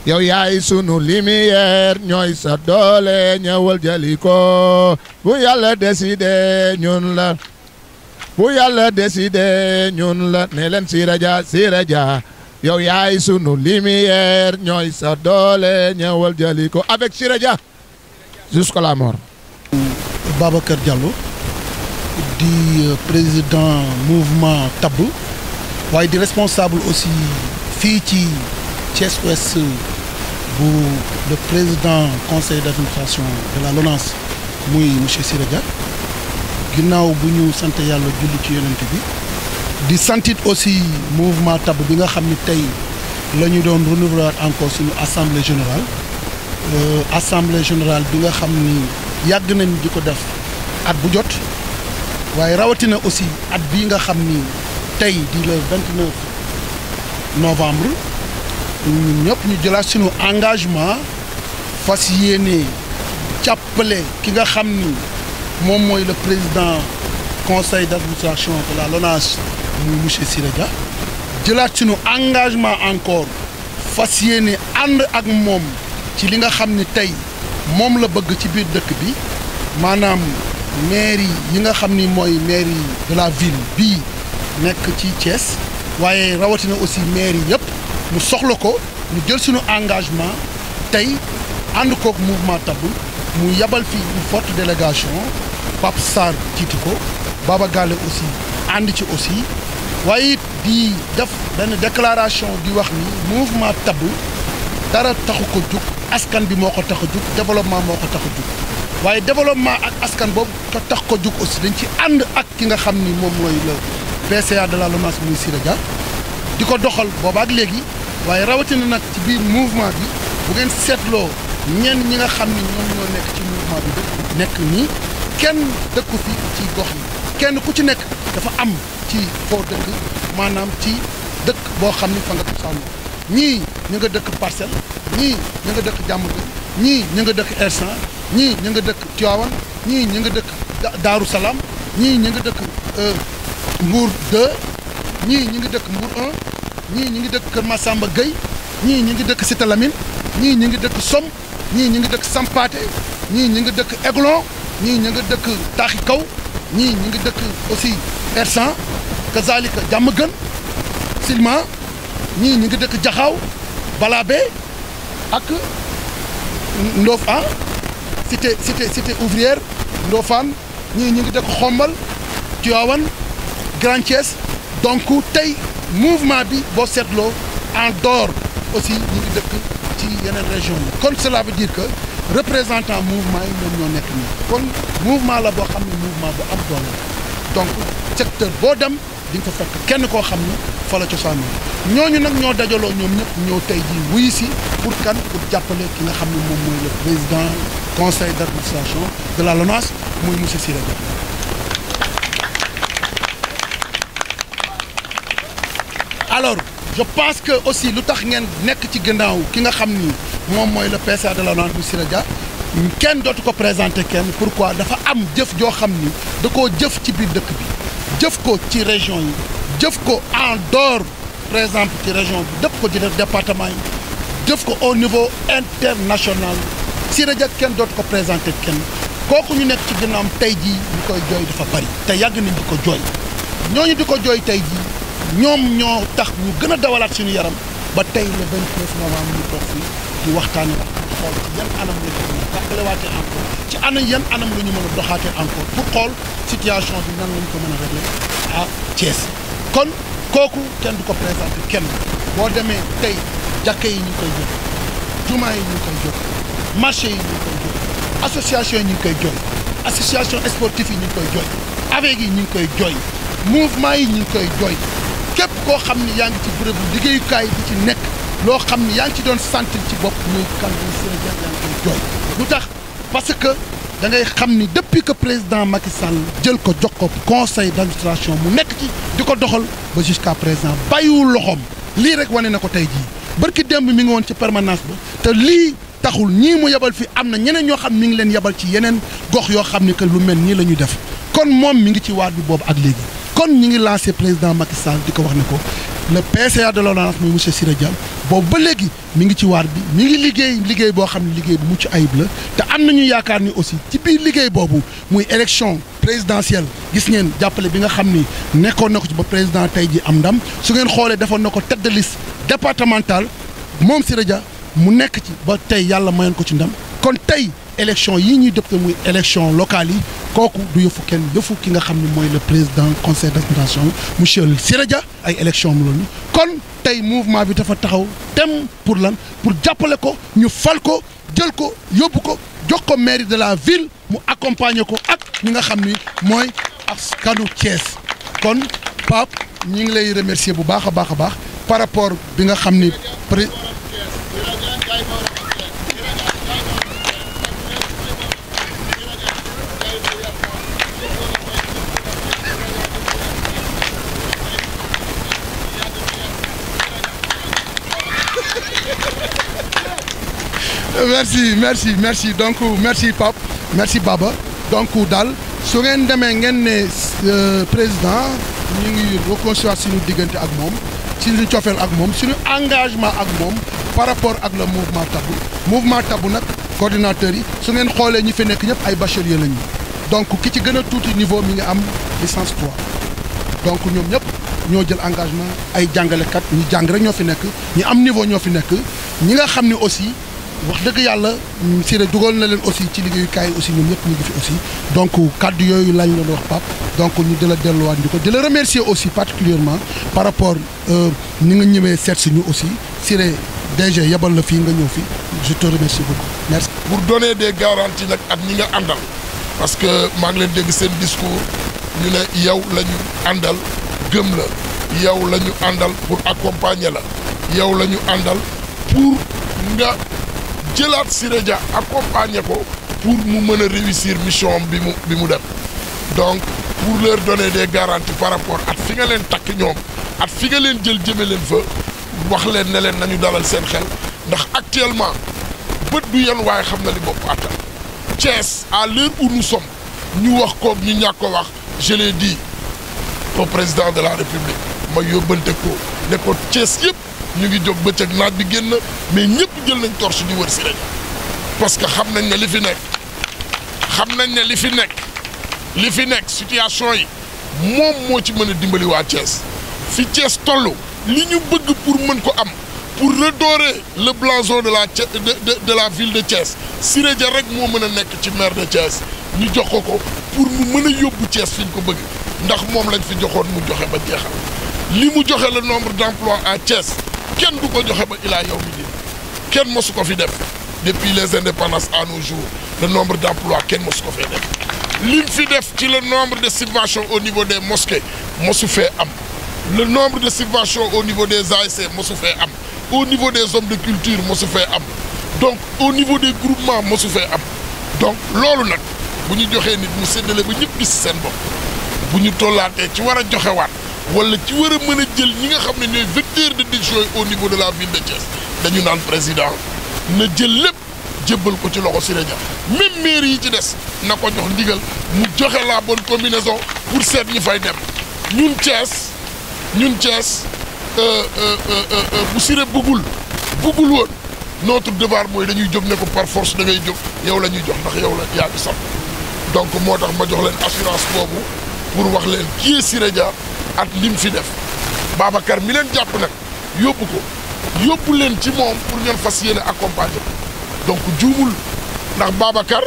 yow yaay sunu lumière ñooy sa doole ñëwal jëli ko bu yàlla décidé ñun la bu yàlla décidé ñun la ne leen Siré Dia yow yaay sunu lumière ñooy sa doole ñëwal jëli ko avec Siré Dia jusqu'à la mort. Babacar Diallo di président mouvement Tabb waaye di responsable aussi fii ci Thiès Ouest bu le président conseil d'administration de la LONASE muy monsieur Siré Dia ginnaaw bu ñu sant yàlla julli ci yonent bi di santit aussi mouvement Tabb bi nga xam ni tey la ñu doon renouveler encore suñu assemblée générale bi nga xam ni yàgg nañ di ko def at bu jot waaye rawatina aussi at bii nga xam ni tey di le 29 novembre ñun ñëpp ñu jëlaat suñu engagement fas yéene jàppale ki nga xam ni moom mooy le président conseil d'administration de la LONASE muy monsieur Siré Dia jëlaat suñu engagement encore fas yéene ànd ak moom ci li nga xam ni tey moom la bëgg ci biir dëkk bi maanaam mairie yi nga xam ni mooy mairie de la ville bii nekk ci Thiès waaye rawatina aussi mairie yëpp mu soxla ko ñu jël suñu engagement tey ànd kook mouvement Tabb mu yabal fi une forte délégation Pape Sarr jiite ko Baba Galle aussi ànd ci aussi waaye it di def benn déclaration di wax ni mouvement Tabb dara taxu ko jug askan bi moo ko tax a jug développement moo ko tax a jug waaye développement ak askan boobu ko tax ko jug aussi dañ ci ànd ak ki nga xam ni moom mooy le PCA de la LONASE muy Siré Dia di ko doxal boobaak léegi waaye rawatina nag ci biir mouvement bi bu ngeen seetloo ñenn ñi nga xam ni ñoom ñoo nekk ci mouvement bi nekk nii kenn dëkku fi ci gox yi kenn ku ci nekk dafa am ci foo dëkk maanaam ci dëkk boo xam ni fa nga cosaanoo ñii ñu nga dëkk Parcelles ñii ñu nga dëkk Diamaguène ñii ñu nga dëkk Hersent ñii ñu nga dëkk Tivaouane ñii ñu nga dëkk Daaru Salaam ñii ñu nga dëkk Mbour 2 ñii ñu ngi dëkk Mbour 1 ñii ñu ngi dëkk Kër Massamba Gueye ñii ñu ngi dëkk Cité Lamine ñii ñu ngi dëkk Somme ñii ñu ngi dëkk Sampaate ñii ñu ngi dëkk Aiglon ñii ñu ngi dëkk Taaxi Kaw ñii ñu ngi dëkk aussi Hersent kazalika Diamaguène Silma ñii ñu ngi dëkk Jaxaaw Balabé ak Ndofane cité ouvrière Ndofane ñii ñu ngi dëkk Xombal Tivaouane Grand Thiès donc tey mouvement bi boo seetloo en dehors aussi ñu ngi dëkk ci yeneen région yi kon cela veut dire que représentant mouvement yi ñoom ñoo nekk nii kon mouvement la boo xam ne mouvement bu am doole donc secteur boo dem di nga fa fekk kenn koo xam ni fa la cosaanoo ñooñu nag ñoo dajaloo ñoom ñëpp ñëw tey jii wuyu si pour kan pour jàppale ki nga xam ne moom mooy le président conseil d'administration de la LONASE muy monsieur Siré Dia. alors je pense que aussi lu tax ngeen nekk ci gannaaw ki nga xam ni moom mooy le PCA de la LONASE muy Siré Dia kenn dootu ko présenté kenn pourquoi dafa am jëf joo xam ni da koo jëf ci biir dëkk bi jëf ko ci région yi jëf ko en dehors par exemple ci région bi dëpp ko ci département yi jëf ko au niveau international Siré Dia kenn dootu ko présenté kenn kooku ñu nekk ci ginnaawam tey jii ñu koy jooy dafa bari te yàgg nañ di ko jooy ñooñu di ko jooy tey jii ñoom ñoo tax ñu gën a dawalaat suñu yaram ba tey le 29 novembre ñu toog fii di waxtaane wax xool ci yan anam la ñu mën a jàppalewaatee encore ci yan anam la ñu mën a doxaatee encore pour xool situation bi nan lañ ko mën a régler à Thiès kon kooku kenn du ko présenté kenn boo demee tey jàkka yi ñu ngi koy joxe jumaa yi ñu ngi koy joxe marché yi ñu ngi koy joxe association yi ñu ngi koy jooy association sportive yi ñu ngi koy jooy avec yi ñu ngi koy jooy mouvement yi ñu ngi koy jooy képp koo xam ni yaa ngi ci bërëbu liggéeyukaay bi ci nekk loo xam ni yaa ngi ci doon sentir ci bopp muy kan Siré Dia yaa ngi koy jooy lu tax parce que da ngay xam ni depuis que président Macky Sall jël ko jox ko conseil d'administration mu nekk ci di ko doxal ba jusqu'à présent bàyyiwul loxoom lii rek wane na ko tey jii barki démb mi ngi woon ci permanence ba te lii taxul ñii mu yebal fi am na ñeneen ñoo xam mi ngi leen yebal ci yeneen gox yoo xam ni que lu mel nii la ñuy def kon moom mi ngi ci waat bi boobu ak léegi kon ñi ngi lancé président Macky Sall di ko wax ne ko le PCA de l'ONAS muy monsieur Siré Dia boobu ba léegi mi ngi ci waar bi mi ngi liggéey boo xam ne liggéey bu mucc ayib la te am nañu yaakaar ni aussi ci biir liggéey boobu muy élection présidentielle gis ngeen jàppale bi nga xam ni nekkoon na ko ci ba président tey ji am ndam su ngeen xoolee defoon na ko tête de liste départementale moom Siré Dia mu nekk ci ba tey yàlla mayoon ko ci ndam kon tey élection yii ñuy dëpp muy élection locale yi kooku du yëfu kenn yëfu ki nga xam ne mooy le président conseil d'administration monsieur Siré Dia ay élection mu loolu kon tey mouvement bi dafa taxaw tem pour lan pour jàppale ko ñu fal ko jël ko yóbbu ko jox ko mairie de la ville mu accompagner ko ak ñi nga xam ni mooy askanu Thiès kon Pape ñi ngi lay remercier bu baax a baax par rapport bi nga xam ni merci donc merci Pape merci Baba donc daal su ngeen demee ngeen ne président ñu ngi reconstruire suñu diggante ak moom suñu cofeel ak moom suñu engagement ak moom par rapport ak le mouvement Tabou nag coordinateurs yi su ngeen xoolee ñi fi nekk ñëpp ay bacheliers lañu donc ki ci gën a tuuti niveau mi ngi am licence 3 donc ñoom ñëpp ñoo jël engagement ay jàngalekat ñi jàng rek ñoo fi nekk ñi am niveau ñoo fi nekk ñi nga xam ne aussi wax dëgg yàlla Siré dugal na leen aussi ci liggéeyukaay yi aussi ñoom ñëpp ñu ngi fi aussi donc kaddu yooyu lañ leen wax Pape donc ñu di la delluwaat di ko di la remercier aussi particulièrement par rapport ni nga ñëwee seet si ñu aussi Siré DG yebal la fii nga ñëw fii je te remercie beaucoup merci. pour donner des garanties nag ak ñi nga àndal parce que maa ngi leen dégg seen discours ñu ne yow la ñu àndal gëm la yow la ñu àndal pour accompagner la yow la ñu àndal pour nga. jëlaat Siré Dia accompagner ko pour mu mën a réussir mission bi mu def donc pour leur donner des garanties par rapport at fi nga leen takk ñoom at fi nga leen jël jëme leen fa wax leen ne leen nañu dalal seen xel ndax actuellement bët du yenn waaye xam na li bopp attan Thiès à l'heure où nous sommes ñu wax koog ñu ñàkk ko wax je l'ai dit au président de la République ma yóbbante ko ne ko Thiès yëpp ñu ngi jóg bëccëg naaj bi génn mais ñëpp jël nañ torche di wër Siré Dia parce que xam nañ ne li fi nekk situation yi moom moo ci mën a dimbali waa Thiès fi Thiès toll li ñu bëgg pour mën ko am pour redorer le blason de la ville de Thiès Siré Dia rek moo mën a nekk ci maire de Thiès ñu jox ko pour mu mën a yóbbu Thiès fi ñu ko bëgg ndax moom lañ fi joxoon mu joxe ba jeexal li mu joxe le nombre d'emplois à Thiès kenn du ko joxe ba ilaa yow mi din kenn mosu ko fi def depuis les indépendances à nos jours le nombre d'emplois kenn mosu ko fee def lim fi def ci le nombre de subventions au niveau des mosquées mosu fee am le nombre de subventions au niveau des ASC mosu fee am au niveau des hommes de culture mosu fee am donc au niveau des groupements mosu fee am donc loolu nag bu ñu joxee nit mu séddale ba ñëpp gis seen bopp bu ñu tollaatee ci war a joxewaat wala ci war a mën a jël ñi nga xam ne ñooy vecteur de décision au niveau de la ville de Thiès dañu naan président na jël lépp jébbal ko ci loxo Siré Dia même maire yi ci des na ko jox ndigal mu joxe la bonne combinaison pour seet ñi fay dem ñun Thiès bu Siré bëggul woon notre devoir mooy dañuy jóg ne ko par force da ngay jóg yow la ñuy jox ndax yow la yaa ngi sax donc moo tax ma jox leen assurance boobu pour wax leen kii Siré Dia at lim fi def Babacar mi leen jàpp nag yóbbu leen ci moom pour ngeen fas yéene accompagner donc juumul ndax Babacar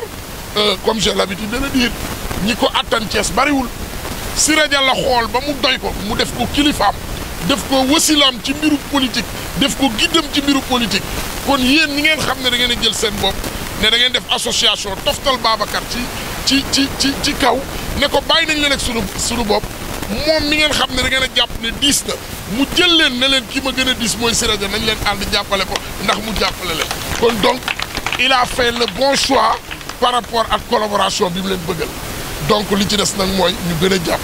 comme j'ai l'habitude de le dire ñi ko attan Thiès bariwul Siré Dia la xool ba mu doy ko mu def ko kilifaam def ko wasilaam ci mbiru politique def ko giddam ci mbiru politique kon yéen ñi ngeen xam ne da ngeen a jël seen bopp ne da ngeen def association toftal Babacar ci kaw ne ko bàyyi nañ leen ak sunu bopp moom mi ngeen xam ne da ngeen a jàpp ne diis na mu jël leen ne leen ki ma gën a diis mooy Siré Dia nañ leen ànd jàppale ko ndax mu jàppale leen kon donc il a fait le bon choix par rapport ak collaboration bi mu leen bëggal donc li ci des nag mooy ñu gën a jàpp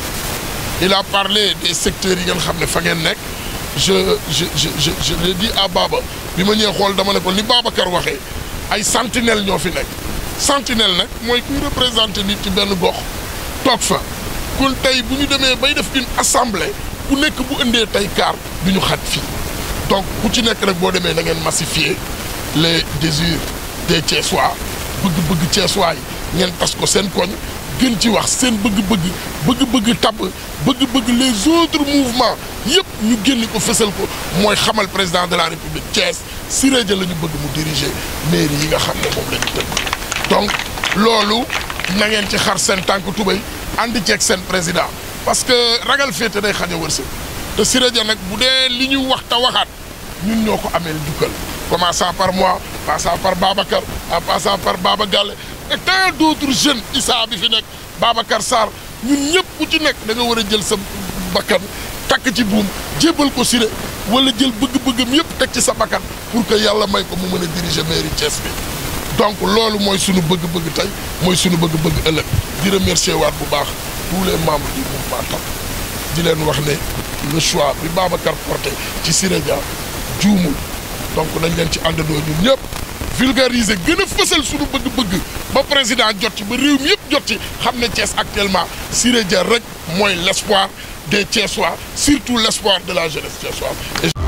il a parlé des secteurs yi ngeen xam ne fa ngeen nekk je l'ai dit à Baba bi ma ñëwee xool dama ne ko li Babacar waxee ay sentinelle ñoo fi nekk sentinelle nag mooy kuy représenté nit ci benn gox toog fa kon tey bu ñu demee bay def une assemblée bu nekk bu indee tey kaar du ñu xat fii donc ku ci nekk rek boo demee na ngeen massifier les désirs des Thiessois bëgg-bëgg Thiessois yi ngeen tas ko seen koñ gën ci wax seen bëgg-bëgg tab bëgg-bëgg les autres mouvements yëpp ñu génn ko fësal ko mooy xamal président de la République Thiès Siré Dia la ñu bëgg mu diriger mairie yi nga xam ne moom la ñu tënk donc loolu na ngeen ci xar seen tànk tubéy ànd ceeg seen président parce que ragal féete day xañ a wërsëg te Siré Dia nag bu dee li ñu wax te waxaat ñun ñoo ko ameel jukkal commençant par moi passant par Babacar en passant par Baba Galle et tant d'autres jeunes Issa bi fi nekk Babacar Sarr ñun ñëpp ku ci nekk da nga war a jël sa bakkan takk ci buum jébbal ko Siré wala jël bëgg-bëggam yëpp teg ci sa bakkan pour que yàlla may ko mu mën a diriger mairie Thiès bi donc loolu mooy sunu bëgg-bëgg tey mooy sunu bëgg-bëgg ëllëg di remercier waat bu baax tous les membres du mouvement TAP di leen wax ne le choix bi Babacar porté ci Siré Dia juumul donc nañ leen ci àndandoo ñun ñëpp vulgariser gën a fësal suñu bëgg-bëgg ba président jot ci ba réew mi yëpp jot ci xam ne Thiès actuellement Siré Dia rek mooy l'espoir des Thiessois surtout l'espoir de la jeunesse thiessoise.